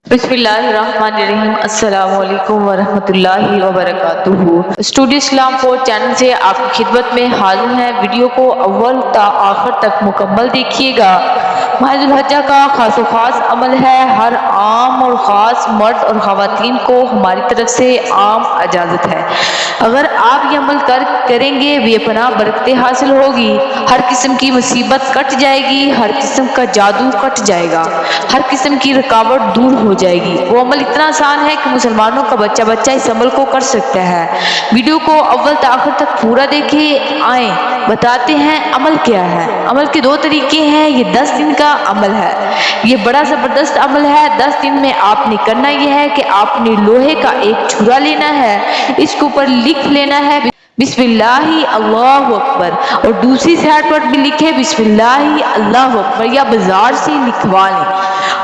بسم اللہ الرحمن الرحیم۔ السلام علیکم ورحمۃ اللہ وبرکاتہ۔ اسٹوڈیو اسلام 4 چینل سے آپ کی خدمت میں حاضر ہیں۔ ویڈیو کو اول تا آخر تک مکمل دیکھیے گا۔ ماہ ذو الحجہ کا خاص و خاص عمل ہے۔ ہر عام اور خاص مرد اور خواتین کو ہماری طرف سے عام اجازت ہے۔ اگر آپ یہ عمل کریں گے بے پناہ برکتیں حاصل ہوگی، ہر قسم کی مصیبت کٹ جائے گی، ہر قسم کا جادو کٹ جائے گا، ہر قسم کی رکاوٹ دور ہو جائے گی۔ وہ عمل اتنا آسان ہے کہ مسلمانوں کا بچہ اس عمل کو کر سکتا ہے۔ ویڈیو کو اول تا آخر تک پورا دیکھیں۔ آئیں بتاتے ہیں عمل کیا ہے۔ عمل کے 2 طریقے ہیں۔ یہ 10 دن کا عمل ہے۔ یہ بڑا زبردست عمل ہے۔ 10 دن میں آپ نے کرنا یہ ہے کہ آپ نے لوہے کا ایک چھرا لینا ہے، اس کے اوپر لکھ لینا ہے بسم اللہ اللہ اکبر، اور دوسری سائڈ پر بھی لکھے بسم اللہ اللہ اکبر، یا بازار سے لکھوا لیں۔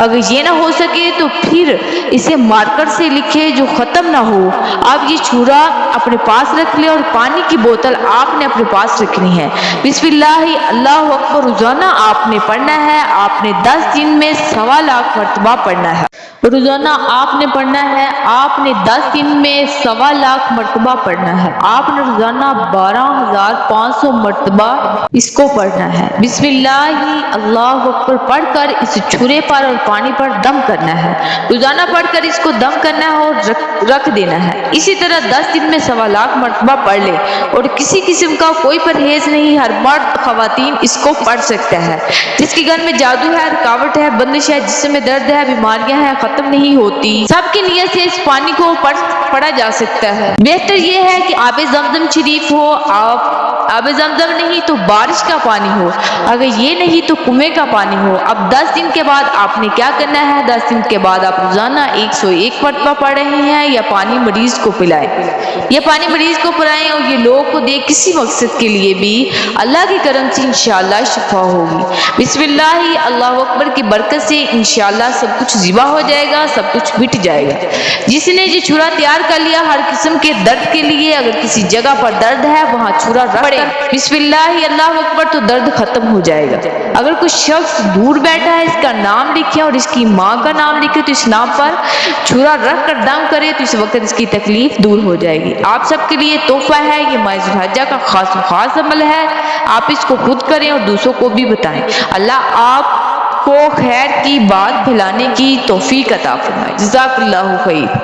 اگر یہ نہ ہو سکے تو پھر اسے مارکر سے لکھے جو ختم نہ ہو۔ آپ یہ چھرا اپنے پاس رکھ لیں اور پانی کی بوتل آپ نے اپنے پاس رکھنی ہے۔ بسم اللہ اللہ اکبر روزانہ آپ نے پڑھنا ہے۔ آپ نے 10 دن میں 1.25 لاکھ مرتبہ پڑھنا ہے۔ روزانہ آپ نے پڑھنا ہے۔ آپ نے 10 دن میں 1.25 لاکھ مرتبہ پڑھنا ہے۔ آپ نے روزانہ 12,500 مرتبہ اس کو پڑھنا ہے۔ بسم اللہ اللہ اکبر پڑھ کر اس چھرے پر اور پانی پر دم کرنا ہے۔ روزانہ پڑھ کر اس کو دم کرنا ہے اور رکھ دینا ہے۔ اسی طرح 10 دن میں 1.25 لاکھ مرتبہ پڑھ لے، اور کسی قسم کا کوئی پرہیز نہیں۔ ہر مرد خواتین اس کو پڑھ سکتا ہے۔ جس کے گھر میں جادو ہے، رکاوٹ ہے، بندش ہے، جسم میں درد ہے، بیماریاں ہیں، ختم نہیں ہوتی، سب کی نیت سے اس پانی کو پڑھا جا سکتا ہے۔ بہتر یہ ہے کہ آب زمزم شریف ہو، آب زمزم نہیں تو بارش کا پانی ہو، اگر یہ نہیں تو کنویں کا پانی ہو۔ اب 10 دن کے بعد آپ نے کیا کرنا ہے؟ 10 دن کے بعد آپ روزانہ 101 مرتبہ پڑھ رہے ہیں۔ یا پانی مریض کو پلائیں، یہ پانی مریض کو پلائیں، اور یہ لوگوں کو دے، کسی مقصد کے لیے بھی اللہ کے کرم سے انشاءاللہ شفا ہوگی۔ بسم اللہ اللہ اکبر کی برکت سے انشاءاللہ سب کچھ ذبح ہو جائے گا، سب کچھ مٹ جائے گا۔ جس نے یہ چھرا تیار کر لیا ہر قسم کے درد کے لیے، اگر کسی جگہ پر درد ہے وہاں چھرا رکھ پڑے بسم اللہ اللہ اکبر تو درد ختم ہو جائے گا۔ اگر کچھ شخص دور بیٹھا ہے، اس کا نام لکھے اور اس کی ماں کا نام لکھے تو اس نام پر چھرا رکھ کر دم کرے تو اس وقت اس کی تکلیف دور ہو جائے گی۔ آپ سب کے لیے تحفہ ہے۔ یہ ماہ ذو الحجہ کا خاص عمل ہے۔ آپ اس کو خود کریں اور دوسروں کو بھی بتائیں۔ اللہ آپ کو خیر کی بات پھیلانے کی توفیق عطا فرمائے۔ جزاک اللہ خیر۔